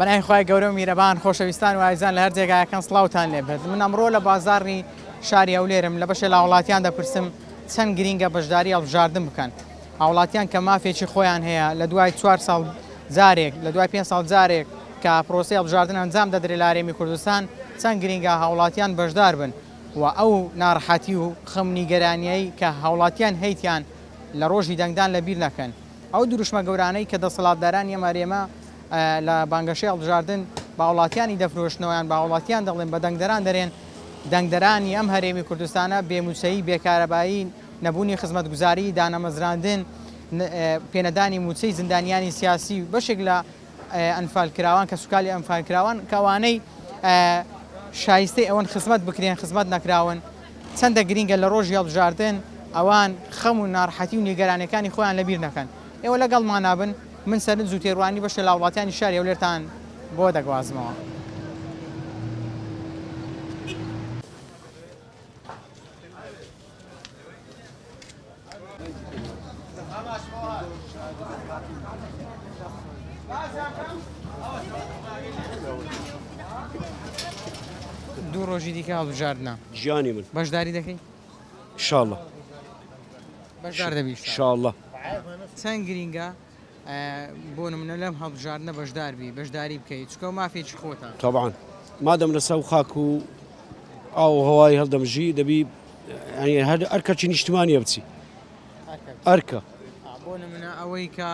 بەنای خۆی گەورە و میرەبان خۆشەویستان و ئایزان لە هەر جێگایەکان سڵاوتان لێبێت. من ئەمڕۆ لە بازاڕی شاری ئەولێرم لە بەشە لە وڵاتیان دەپرسم چەند گرینگە بەشداری هەڵبژاردن بکەن. هاوڵاتیان کە مافێکی خۆیان هەیە لە دوای 4 ساڵ جارێک لە دوای 5 ساڵ جارێک کە پرۆسی هەڵبژاردن ئەنجام دەدرێت لە هەرێمی کوردستان چەند گرینگە هاوڵاتیان بەشدار بن و ئەو ناڕەحەتی و خەم نیگەرانیەی کە هاوڵاتیان هەیتیان لە ڕۆژی دەنگدان لەبیر نەکەن. ئەو دروشمە گەورانەی کە دەسەڵاتداران ئێمە لە بانگەشەی هەڵبژاردن بە وڵاتیانی دەفرۆشتنەوەیان بە وڵاتیان دەڵێن بە دەنگدەران دەرێن دەنگدەرانی ئەم هەرێمی کوردستانە بێموچەیی بێکارەبایی نەبوونی خزمەتگوزاری دانەمەزراندن پێنەدانی موچەی زیندانیانی سیاسی بەشێک لە ئەنفالکراوان کە سوکالی ئەنفالکراوان کەوانەی شایستەی ئەوەن خزمەت بکرێن خزمەت نەکراون چەندە گرینگە لە ڕۆژی هەڵبژاردن ئەوان خەم و ناڕەحەتی و نیگەرانەکانی خۆیان لەبیر نەکەن. ئێوە لەگەڵمان نابن من سەرنج و تێڕوانی بەشە لە وڵاتیانی شاری ئەولێرتان بۆ دەگوازمەوە. دوو ڕۆژی دیکە هەڵبژاردنە ژیانی من بەشداری دەکەی؟ ئینشاءالله بەشدار دەبی ئینشاءالله. چەند گرینگە بۆ نمونە لەم هەڵبژاردنە بەشدار بی بەشداری بکەیت چکە مافێکی خۆتە طبعا مادەم لەسەر خاک و ئاو هەوای هەڵدەمژی دەبی هەر ئەرکەچی نیشتمانیە بچی ئەرکە بۆ نمونە ئەوەی کە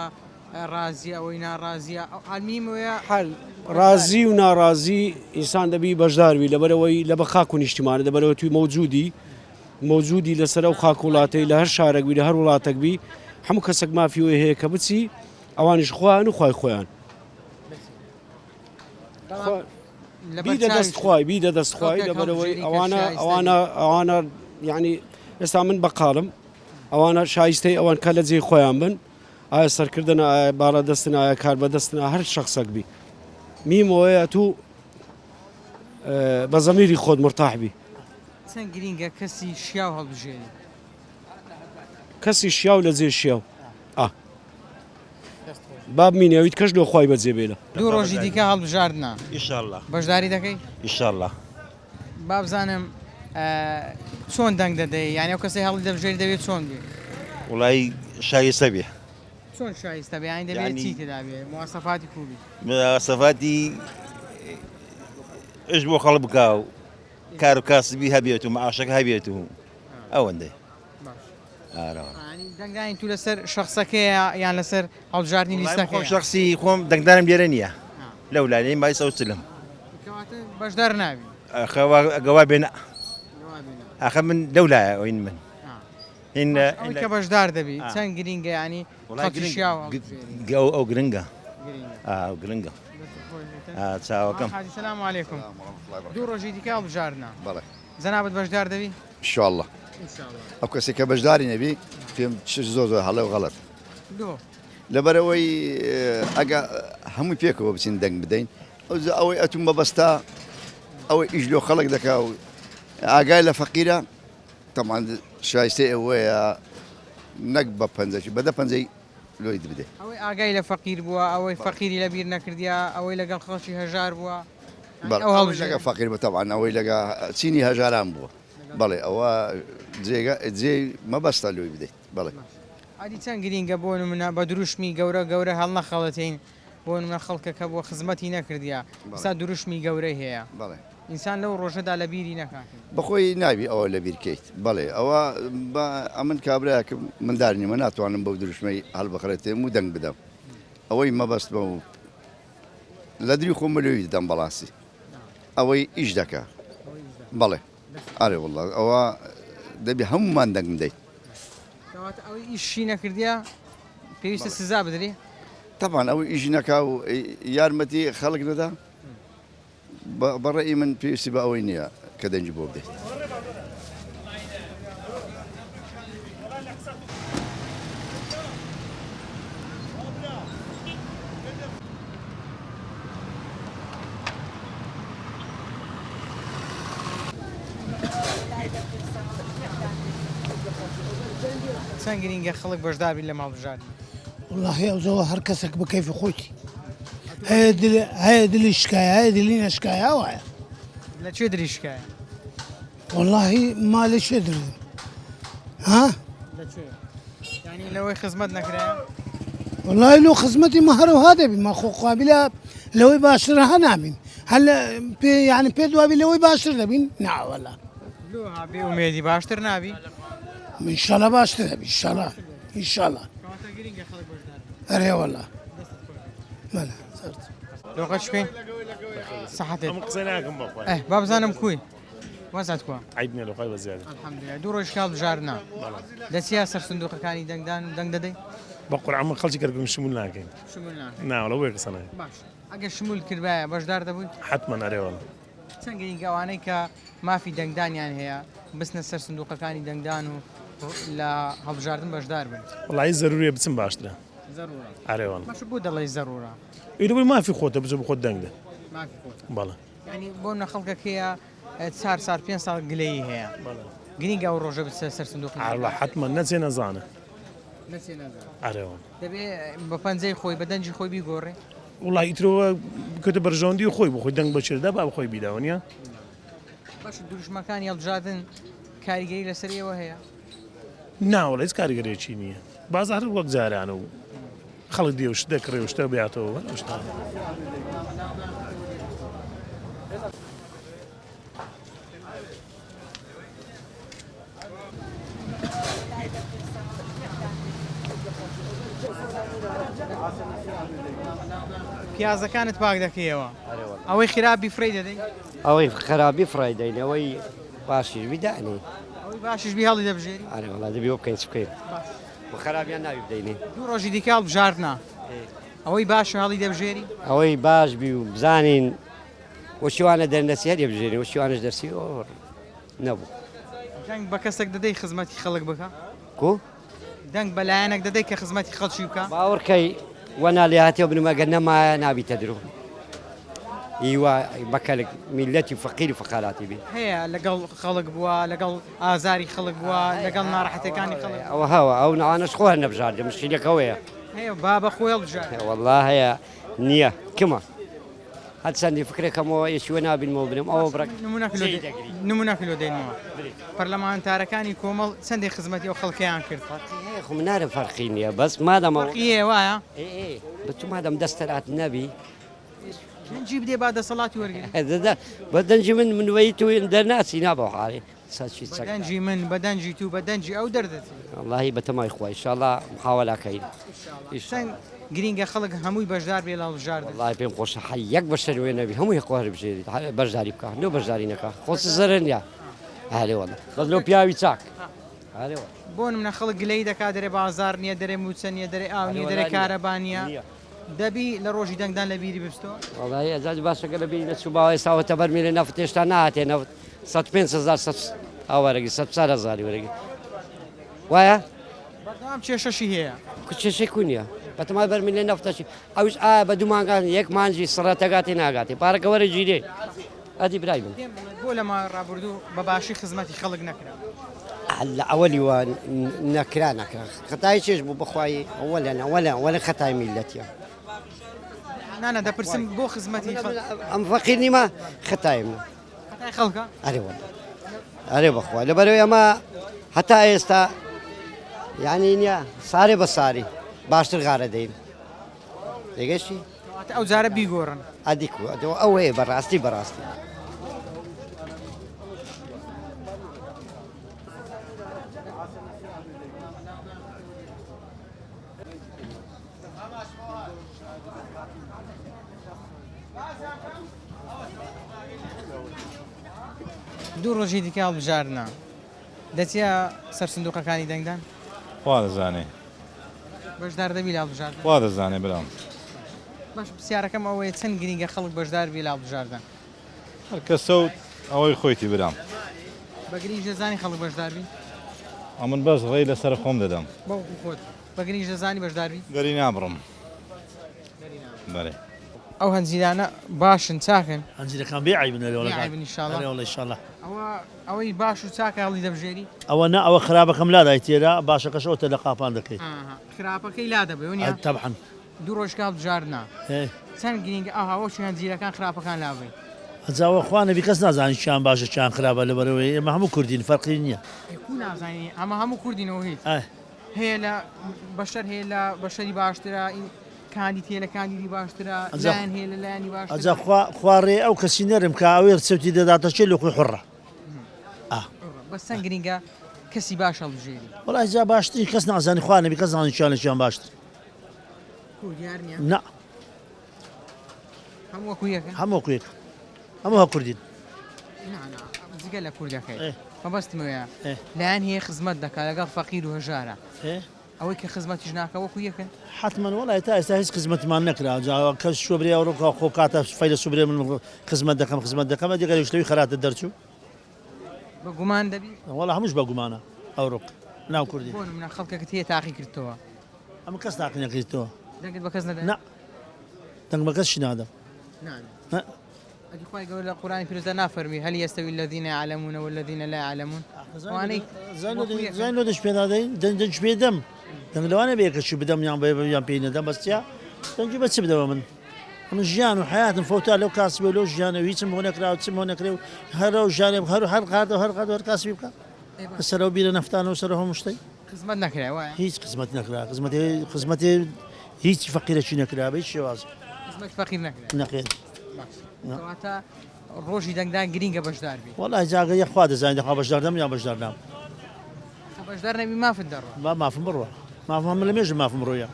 ڕازی ئەوەی ناڕازیە هەلمیمەیە حال ڕازی و ناڕازی ئینسان دەبی بەشداروی لەبەرەوەی لە بە خاک و نیشتمانە دەبەرەوە توی مەوجودی لەسەر ئەو خاک وڵاتەی لە هەر شارێکبی لە هەر وڵاتێک بی هەموو کەسێک مافیەوەی هەیە کە بچی ئەوانیش خۆیان و خۆی خۆیان بیدە دەست خوای لەبەرەوەی ئەوانە یعنی ئێستا من بەقاڵم ئەوانە شایستەی ئەوان کە لە جێی خۆیان بن ئایا سەرکردن ئایا باڵە دەستن ئایا کار بەدەستن هەر شخصێک بی میمەوەیە تو بە زەمیری خۆت مرتاح بی. چەند گرینگە کەسی شیاو هەڵبژێنی کەسی شیاو لە جێ شیاو باب مینەویت کەش لۆ خۆی بەجێ بێنە. دوو ڕۆژی دیکە هەڵبژاردنە ئینشاءالله بەشداری دەکەی؟ ئینشاءالله. با بزانم چۆن دەنگ دەدەی یانی ئەو کەسی هەڵی دەبژێری دەبێت چۆن بێ؟ وڵی شایستە بێ چۆن شایستە بێ یانی دەبێت چی تێدا بێ مواسەفاتی خوبی سەفاتی ئش بۆ خەڵ بکا و کار و کاسبی هەبێت و معاشەکە هەبێت و ئەوەندەی دەنگدانی تو لەسەر شخصەکەیە یان لەسەر هەڵبژاردننی لیستەکە شخصی خۆم دەنگدارم لێرە نییە لەو لانەی مای سەوسلم بەشدار ناوی گەوا بێنە ئاخە من لەو لایە ئەوین من ئەوەی کە بەشدار دەبی چەند گرینگە ینی ئەو گرنگە ئەو گرنگە چاوەکەم. سلام علیکم. دوو ڕۆژی دیکە هەڵبژاردنە جەنابەت بەشدار دەبی؟ ئینشاءالله. ئەو کەسێک کە بەشداری نەبی پێم زۆر هەڵە و غەڵەت لەبەرەوەی ئەگە هەمووی پێکەوە بچین دەنگ بدەین ئەوەی ئەتون بەبەستا ئەوەی ئیش لۆ خەڵک دەکا و ئاگای لە فەقیرە تەمان شایستەی ئەوەیە نەک بە پەنجەی بەدە پەنجەی لۆی بدێ ئەوەی ئاگای لە فەقیر بووە ئەوەی فەقیری لەبیر نەکردیا ئەوەی لەگەڵ خەڵکی هەژار بووە لەگە فەقیر بە تەوان ئەوەی لەگە چینی هەژاران بووە بەڵێ ئەوە جێ مەبەستە لۆی بدەیت بڵێ ئادی چەند گرینگە بۆ نمونە بە دروشمی گەورە هەڵ نەخەڵەتین بۆ نمونە خەڵکەکە بۆ خزمەتی نەکردیا ئستا دروشمی گەورەی هەیە بڵێ ئینسان لەو ڕۆژەدا لە بیری نەکات بەخۆی ناوی ئەوە لە بیرکەیت بەڵێ ئەوە ئەمن کابراایکە مندارنیمە ناتوانم بەو دروشمەی هەڵبخڕێتێم و دەنگ بدەم ئەوەی مەبەست بە و لە دری خۆ ملووی دەم بەڵاسی ئەوەی ئیش دەکا بەڵێ ئارێ وڵڵ ئەوە دەبی هەمومان دەنگ بدەیت ئەوەی ئیشی نەکردیا پێویستە سزا بدرێ تەبان ئەوەی ئیژی نەکا و یارمەتی خەڵک نەدا بەڕێی من پێویستی بە ئەوەی نییە کە دەنجی بۆ بدەیت. چەند گرینگە خەڵک بەشدار بین لە ماڵبژاردن؟ والله هەڵزەوە هەر کەسێک بە کەیفی خۆیتی هي دل الشكاية هي دلين شكاية وايا لە چێ دریشکایە والله ما ليش أدري ها لە چێ ینی لەوەی خزمەت نەکرایە والله لو خدمتي مهر وهذا بما خو قابلة لو يباشرها نامين هل يعني بيدوا لو يباشر نبين نعم والله لۆ هابێ ومێدی باشتر نابی ان شاء الله باشر ان شاء الله ان شاء الله کەواتە گرینگە خەڵک بەشدار أري والله بلى صرت لۆقەت شوێن سەحەتێک قسەناکەم بەخۆی با بزانم کوی وەزات کووە عیبنێ لە خۆی بەزیادە الحەمدولله دوو ڕۆژ کاڵ بژارنا دەچیا سەر سندوقەکانی دەنگدان و دەنگ دەدەی بە قورعمە خەڵکی کەرگم شمول ناکەین شمول ناکەی ناوەڵە وێ قسەنای باش ئەگەر شمول کردبایە بەشدار دەبووی حتمما نارێوەڵە چەند گرینگە ئەوانەی کە مافی دەنگدانیان هەیە بستنە سەر سندوقەکانی دەنگدان و لە هەڵبژاردن بەشدار بن وڵی ضرورێ بچم باشترە زەرورە ئارێوەڵە باش بۆ دەڵێ زەرورە ئیرەوەی مافی خۆتە بچ بە خۆت دەنگدە مافی خۆت بەڵێ ینی بۆ نە خەڵکەکەیە 4 5 ساڵ گلەیی هەیە گرینگە ئەو ڕۆژە بچە سەر سندوق ئاڵە حتمما نەچێ نەزانە نەچێ نەزان ئارێوەڵ دەبێ بە پەنجەی خۆی بە دەنجی خۆی بیگۆڕێ وڵی ئیترەوە بکەتە بەرژەوەندی و خۆی بۆ خۆی دەنگ بەچێدا با بخۆی بیداوە نیە باش دروشمەکانی هەڵبژاردن کاریگەری لەسەریەوە هەیە ناوەڵە هیچ کاریگەرێکی نییە بازار وەک جارانە و خەڵک دیێ شت دەکڕێ و شتە بێتەوە شتا پیازەکانت پاک دەکەیەوە ئەوەی خراپی فڕی دەدەی ئەوەی خراپی فڕایدەین ئەوەی باشی بیدانی ئەوەی باشش بی هەڵی دەبژێری ئەرێ وڵا دەبی وە بکەین بکەین بە خراپیان ناوی بدەینێ دوو ڕۆژی دیکاڵ بژاردنا ئەوەی باش هەڵی دەبژێری ئەوەی باش بی و بزانین وشیوانە دەرنەسی هەریە بژێنی وشیوانش دەرسی ئۆر نەبوو دەنگ بە کەسێک دەدەی خزمەتی خەڵک بکە کو دەنگ بەلایەنێک دەدەی کە خزمەتی خەڵکی بکە باوەڕکەی وەنا لێ هاتێ بنمەگەر نەمایە نابیتە درۆ ئیوا بەکەلک میلەتی فەقیر و فەقاراتی بێ هەیە لەگەڵ خەڵک بووە لەگەڵ ئازاری خەڵک بووە لەگەڵ ناڕەحەتەکانی خەڵک ئەوە هەوە ئەو ناوانش خۆ هەر نەبژاردە مشکلەکەوەیە هەیە با بە خۆی هەڵبژار والله هەیە نییە کمە هەر چەندی فکرێکەمەوە یەشوە نابینەوە بنم ئەوە بڕک نمونەکلۆ دێنەوە پەرلەمانتارەکانی کۆمەڵ چەندی خزمەتی ئەو خەڵکیان کرد خو منارە فەرقی نییە بەس مادەمە وایە بچ مادەم دەستەرات نەبی دەنجی بدێ با دەسەڵاتی وەرگێ بە دەنجی من منوەی تو دەرناچی نابە حاڵی ساچی دەنجی من بە دەنجی تو بە دەنجی ئەو دەردەچی واللهی بەتەمای خۆی ئینشاءالله محاوەلاکەین چەند گرینگە خەڵک هەمووی بەشدار بێ لە هەڵبژاردن والله پێم خۆشە یەک بەشەر وێ نەبی هەمووی خۆ هەر بژێریت بەشداری بکە نۆ بەشداری نەکە خۆس زەرن یا هەلێ وەڵە بەس لۆ پیاوی چاک هەلێ بۆ نمونە خەڵک گلەی دەکا دەرێ بازار نییە دەرێ موچە نیە دەرێ ئاو نیە دەرێ کارەبانە دەبی لە ڕۆژی دەنگدان لە بیری بستۆ والله ئەزاد باشەکە لە بینی نەچوو باوای ساوەتە بەرمیلێ نەفت هێشتا نهاتێ نەفت 500,000 ئەوەرەگی 100,000 وەرەگی وایە بەردەوام کێشەشی هەیە کچێشەی کونیە بەتەمای بەرمیلێ نەفتەشی ئەوش ئایا بە دوومانگان یەک مانجی سڕەتەگاتی ناگاتی پارەکە وەرە گیرێ ئەدی برای من بۆ لەما ڕابردوو بە باشی خزمەتی خەڵک نەکرا لە ئەوەلی وان نەکرا نەکرا خەتای چێش بوو بخوای وەلە خەتای میلەتیە نانە دەپرسم بۆ خزمەتی ئەم فەقیر نیمە خەتای من خەڵکە ئەرێ بەخوا لەبەرەوەی ئەمە هەتا ئێستا یعنی نییە سارێ بە ساری باشتر غارە دەین دەگەشتی ئەو جارە بیگۆڕن ئەدیکو ئەوەیە بەڕاستی بەڕاستی دوو ڕۆژی دیکە هەڵبژاردنا دەچیا سەر سندوقەکانی دەنگدان وا دەزانێ بەشدار دەبی لە هەڵبژاردن وا دەزانێ برام باش پرسیارەکەم ئەوەیە چەند گرینگە خەڵک بەشدار بی لە هەڵبژاردن هەر کە سەوت ئەوەی خۆیتی برام بە گرنگ دەزانی خەڵک بەشدار بی ئەمن بەس ڕێی لەسەر خۆم دەدەم بەوکو خۆت بە گرنگ دەزانی بەشدار بی دەری نابڕم بەێ ئەو هەنجیرانە باشن چاکن هەنجیرەکان بێعیبن بێعیبن ئینشاڵڵا ئینشاءڵڵا ئەوەی باش و چاکە هەڵی دەبژێری ئەوە نا ئەوە خراپەکەم لادای تێرا باشەکەشەوە تە لە قاپان دەکەیت خراپەکەی لا دەبێ طبعا دوو ڕۆژکە هەڵبژاردنا چەند گرینگە ئەو هاوەشیان جیرەکان خراپەکان لاوی ئەجاوەخوانەبی کەس نازانانی چیان باشە چیان خراپە لەبەرەوەی ئێمە هەموو کوردین فەرقی نییە نازانی ئەمە هەموو کوردینەوە هیچ هەیە لە بەشەر هەیە لە بەشەری باشترە کاندید هەیە لە کاندیدی باشترە لایەن هەیە لە لایەنی باشترە ئەجا خوارێ ئەو کەسی نەرم کە ئەوێ سەوتی دەداتەچێت لە خۆی حڕە بەس چەند گرینگە کەسی باش هەڵبژێری وڵای جا باشتری کەس نازانی خوانەبی کەس نازانی چیان لە چیان باشتر نا هەموو وەکو یەکە هەموو کوێک هەموو کوردین جگە لە کوردەکەی مەبەستمەوەیە لایەن هەیە خزمەت دەکات لەگەڵ فەقیر و هەژارە ئەوەی کە خزمەتیش ناکە وەکو یەکەن حتمما وڵای تا ئێستا هیچ خزمەتمان نەکرا جا کەس شوبرێ ئەوڕۆکە خۆ کاتە فەیدە سوبرێ من خزمەت دەکەم دیگە شتەوی خەراتە دەرچوو بە گومان دەبی وڵا هەمووش بە گومانە ئەوڕۆک ناو کوردی منە خەڵکەکەت هەیە تاقی کردەوە ئەمە کەس تاقی نەکردەوە دەنگت بە کەس نەدەن دەنگ بە کەسشی نادەم أدي خواهي قول القرآن في رزق نافرمي هل يستوي الذين يعلمون والذين لا يعلمون؟ واني زين لو دش بينا دش بيدم دم لو أنا بيك شو بدم يام بينا دم بس يا دنجي بس بدم من جيان وحياة فوتها لو كاسب لو جيان ويتم هناك راو تسم هناك راو هرو جيان هر قادو كاسب يبقى بس لو بينا نفتان وسرهم مشتي خدمت نكرة واي هيك خدمت نكرة خدمتي هيك فقيرة شو نكرة بيش واز خدمت فقير نكرة نكرة كواتا روجي دنگدان گرینگە بەشدار بی والله جاگە یەخوا دەزانین دەخوا بەشدار دەم یا بەشدار نام بەشدار نەبی مافت دەڕۆ مافم بڕوە مافم لە مێژ مافم ڕۆیە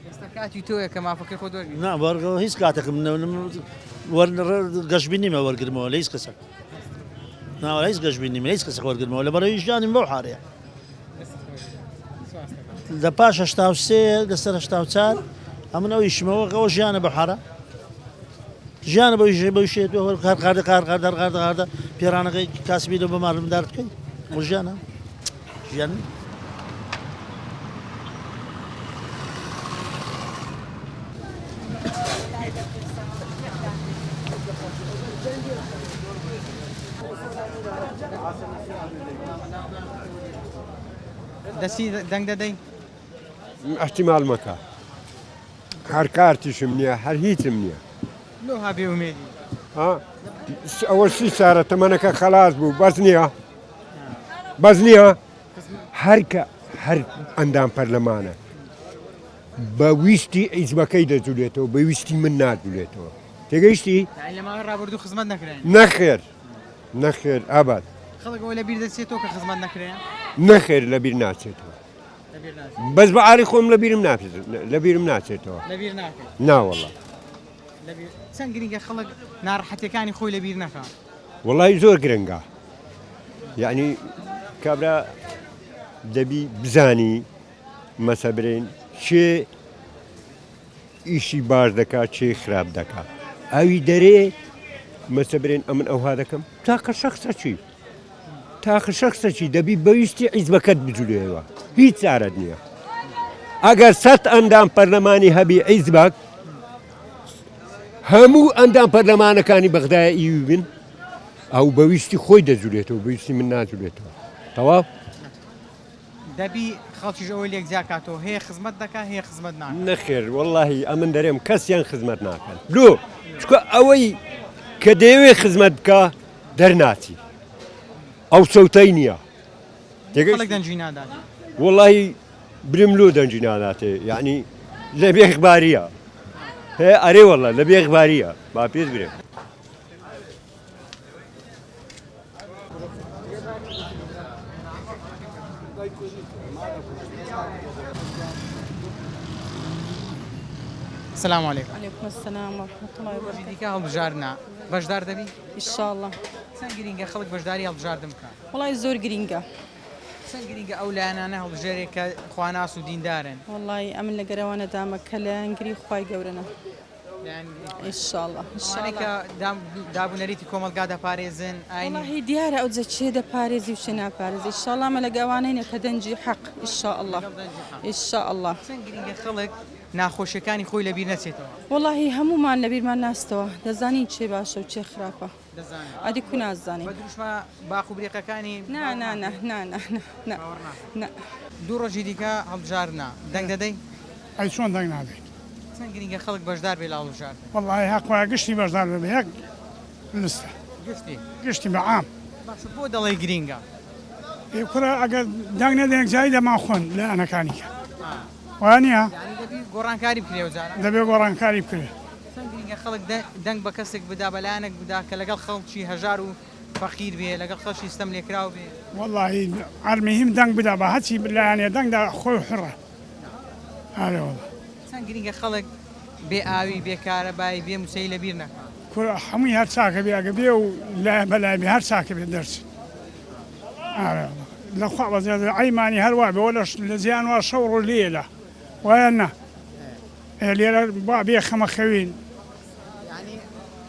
ئێستا کاتی تۆیە کە مافەکەی خۆ دۆربی نا وەرگەوە هیچ کاتێکم گەشتبینیمە وەرگرمەوە لە هیچ کەسە ناوە هیچ گەشتبینیمە هیچ کەسە وەرگرمەوە لەبەرەوەی ژیانیم بەو حارەیە لە پاش 83 لەسەر 84 ئەمن ئەو ئیشمەوە ئەوە ژیانە بە حارە ژیانە بەوشێت قاردە پێرانەکەی کاسبی لە بەماڵمدار بکەیت بۆ ژیانە ژیان دەسی دەنگ دەدەی احتمال مەکە هەر کارتیشم نییە هەر هیچم نییە لۆ هابێ ومێدی ئەوە سی سارە تەمەنەکە خەلاص بوو بەس نییە هەرکە هەر ئەندام پەرلەمانە بە ویستی ئیزبەکەی دەجولێتەوە بە ویستی من ناجولێتەوە تێگەیشتی لەما ڕابردوو خزمەت نەکرێن نەخێر ئاباد خەڵکەوە لە بیر دەچێتەوە کە خزمەت نەکرێن نەخێر لە بیر ناچێتەوە بەس بە ئاری خۆم لە بیرم ناچێتەوە لەبیر ناکەێت ناوەڵە چەند گرینگە خەڵک ناڕەحەتەکانی خۆی لە بیر نەکات وڵی زۆر گرنگە یعنی کابرا دەبی بزانی مەسەبرێن چێ ئیشی باش دەکات چێ خراپ دەکات ئەوی دەرێ مەسەبرێن ئەمن ئەوها دەکەم تاقە شەخصەچی دەبی بەویستی عیزبەکەت بجولێەوە هیچ چارەت نییە ئەگەر 100 ئەندام پەرلەمانی هەبی عیزبەک هەموو ئەندام پەرلەمانەکانی بەغدایە ئیوی بن ئەو بەویستی خۆی دەجولێتەوە بەویستی من ناجولێتەوە تەواو دەبی خەڵکیش ئەوەی لێک جاکاتەوە هەیە خزمەت دەکات هەیە خزمەت ناکات نەخێر وەڵڵاهی ئەمن دەرێم کەسیان خزمەت ناکەن لۆ چکە ئەوەی کە دەیەوێ خزمەت بکە دەرناچی ئەو سەوتەی نییە خەڵک دەنجی نادات وەڵڵاهی برم لۆ دەنجی ناداتێ یعنی لە بێخباریە هێ ئەرێ وەڵڵا لە بێخباریە با پێت برێ السلام عليكم. وعليكم السلام ورحمة الله وبركاته. دیکە هەڵبژارنا بەشدار دەبی؟ إن شاء الله. چەند گرینگە خەڵک بەشداری هەڵبژاردن بکات؟ والله زۆر گرینگە. چەند گرینگە ئەو لایەنانە هەڵبژێرێک کە خواناس و دیندارن؟ والله ئەمن لە گەرەوانە دامە کە لە ئەنگری خوای گەورەنە. إن شاء الله. کە دابوونەریتی کۆمەلگا دەپارێزن والله دیارە ئەو جەچێ دەپارێزی و شێ ناپارێزی إن شاء الله ئەمە لە گاوانەینە کە دەنجی حەق إن شاء الله. إن شاء الله. چەند گرینگە خەڵک ناخۆشیەکانی خۆی لەبیر نەچێتەوە؟ والله هەمومان لەبیرمان ناستەوە دەزانین چێ باشە و چێ خراپە. ئەدی کو نازانین. بە دروشمە باخ و برێقەکانی نه. دوو ڕۆژی دیکە هەڵبژارنا دەنگ دەدەی؟ ئەی چۆن دەنگ نادەین چەند گرینگە خەڵک بەشدار بێ لە هەڵبژاردن والله حق قشتي بردار بهيك لسه گشتی قشتي بعام باشە بۆ دەڵێ گرینگە يكرا اقل داغنا دينك زايده ما خون لا انا كانيك وانيا یعنی دەبی گۆڕانکاری بکرێ و جارە دبي قران كاري بكره چەند گرینگە خەڵک دەنگ بە کەسێک بدا بەلایەنێک بدا کە لەگەڵ خەڵکی هەژار و فەقیر بێ لەگەڵ خەڵکی ستەم لێکراو بێ والله المهم دنگ بدا بهاتي بالله يعني دنگ دا خوي حره هذا والله چەند گرینگە خەڵک بێ ئاوی بێ کارەبایی بێ موسەی لەبیر نەکات كل حمي هر ساكه بيا بيا ولا بلا بي هر ساكه بالدرس هذا والله لا خوا زياده عيماني هر وابي ولا لزيان وشور الليله وانا الليله بابي خما خوين یعنی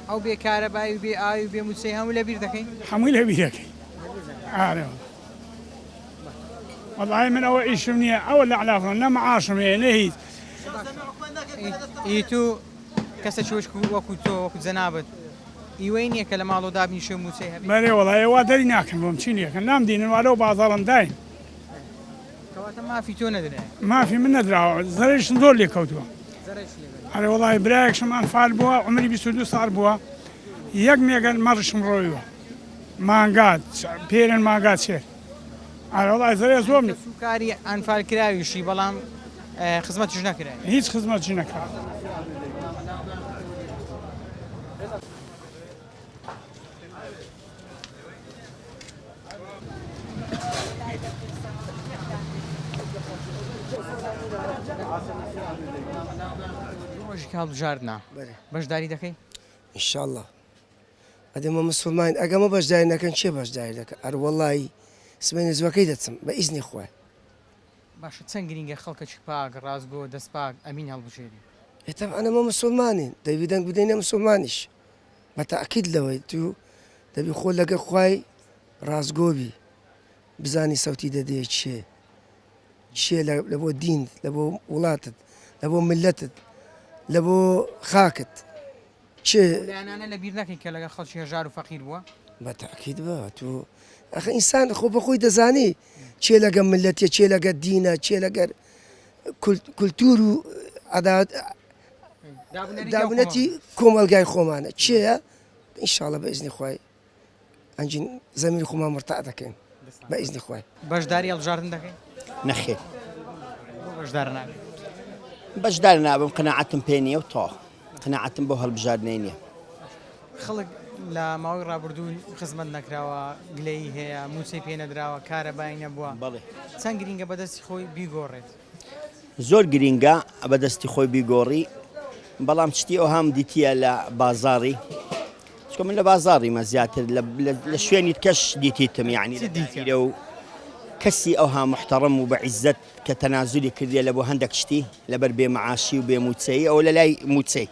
ئەو بێ کارەبایی و بێ ئاوی و بێ موسەی هەموو لەبیر دەکەین حميله بيك هذا والله من اول ايش مني اول على لا معاش من هي ئیتو کەسە چۆش وەکو تۆ وەکو جەنابەت ئیوەی نییە کە لە ماڵۆ دابنیشێ و موسەی هەبێت بله والله وادري ناكن بمشيني كان نام دين ولو بازارن داين کەواتە مافی تۆ نەدرێ ما في من ندرا زريش نزول لي كوتوا زەرش لێ على والله براك شم انفال بوا عمري بيسودو صار بوا يقمي قال مرش مرويو ما قاد بيرن ما قاد سير على والله زري زومني سوکاری ئەنفال کراویشی بەڵام خزمەتیش نەکراوی هيك خدمة جنك ڕۆژی هەڵبژاردنە بەشداری دەکەی ئینشاءالله ئەدەمە مسلمان ئەگەمە بەشداری نەکەن چێ بەشداری دەکە ئەر وەڵی سمێنی زوەکەی دەچم بە ئیزنی خوای باشە چەند گرینگە خەڵکەی پاک ڕازگۆ دەستپاک ئەمین هەڵبژێری ئێتە ئەنەمە مسلمانین دەوی دەنگ بدەینە مسلمانیش بە تاکید لەوەی تو دەبی خۆ لەگە خوای ڕازگۆبی بزانی سەوتی دەدێ چێ لە بۆ دینت لە بۆ وڵاتت لە بۆ ملەتت لە بۆ خاکت چێ لایەنانە لەبیر نەکەین کە لەگەڵ خەڵکی هەژار و فەقیر بووە بە تاکید بە تو ئەخە ئینسان خۆ بەخۆی دەزانی چێ لەگە ملەتە چێ لەگە دینە چێ لەگەر کولتور و دابنەتی کۆمەلگای خۆمانە چێە ئینشاءڵە بە ئیزنی خوای ئەنجین زەمینی خۆمان مرتاع دەکەین بە ئیزنی خوای بەشداری هەڵبژاردن دەکەین نەخێ بەشدار نابێت بەشدار نابم قەناعەتم پێ نییە و تۆ قەناعەتم بۆ هەڵبژاردنەی نییە خەڵک لە ماوەی ڕابردوو خزمەت نەکراوە گلەی هەیە موسەی پێ نەدراوە کارەبای نەبووە بەڵێ چەند گرینگە بەدەستی خۆی بیگۆڕێت زۆر گرینگە بەدەستی خۆی بیگۆڕی بەڵام شتی ئەوهام دیتیە لە بازاری چکە من لە بازاڕیمە زیاتر لە شوێنی کەش دیتیتم یعنی دیتیرە و کەسی ئەوها محتەڕم و بە عیزت کە تەنازولی کردێ لە بۆ هەندێک شتی لەبەر بێ مەعاشی و بێ موچەی ئەو لە لای موچەی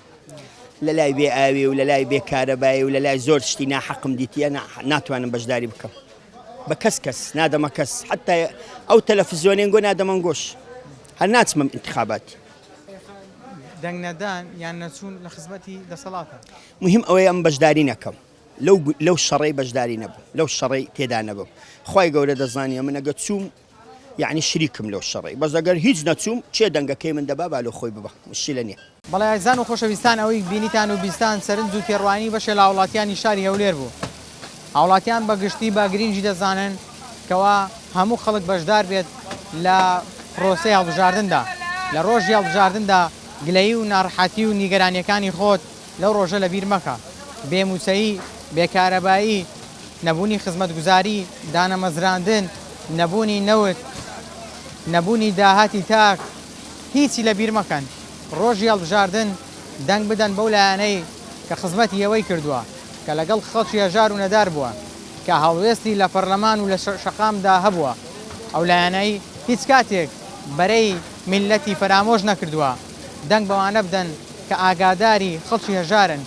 لە لای بێ ئاوی و لە لای بێ کارەبایی و لە لای زۆر شتی ناحەقم دیتیە ناتوانم بەشداری بکەم بە کەس نادەمە کەس حتا ئەو تەلەڤیزیۆنێن گۆ نادەمەن گۆش هەر ناچمەم انتخاباتی دەنگ نەدان یان نەچوون لە خزمەتی دەسەڵاتە مهم ئەوەیە ئەم بەشداری نەکەم لەو شەڕەی بەشداری نەبوو لەو شەڕەی تێدا نەبوو خی گەورە دەزانیە من ئەگە چووم یعنی شریکم لەو شەڕی بەس ئەگەر هیچ نەچووم چێ دەنگەکەی من دەبا با لە خۆی ببە مشکلە نییە بەڵێ ئازان و خۆشەویستان ئەوەی بینیتان و بیستان سەرنج و تێڕوانی بەشە لە وڵاتیانی شاری هەولێر بوو هاوڵاتیان بەگشتی بە گرنگی دەزانن کەوا هەموو خەڵک بەشدار بێت لە پرۆسەی هەڵبژاردندا لە ڕۆژی هەڵبژاردندا گلەیی و ناڕەحەتی و نیگەرانیەکانی خۆت لەو ڕۆژە لەبیر مەکە بێموچەیی بێکارەبایی نەبوونی خزمەتگوزاری دانەمەزراندن نەبوونی نەوت نەبوونی داهاتی تاک هیچی لەبیر مەکەن ڕۆژی هەڵبژاردن دەنگ بدەن بەو لایەنەی کە خزمەتی ئەوەی کردووە کە لەگەڵ خەڵکی هەژار و نەدار بووە کە هەڵوێستی لە پەرلەمان و لە شەقامدا هەبووە ئەو لایەنەی هیچ کاتێک بەرەی میلەتی فەرامۆژ نەکردووە دەنگ بەوانە بدەن کە ئاگاداری خەڵکی هەژارن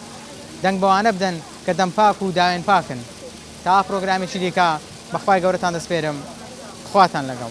دەنگ بەوانە بدەن کە دەمپاک و داوێن پاکن تا پرۆگرامێکی دیکە بەخوای گەورەتان دەسپێرم خواتان لەگەڵ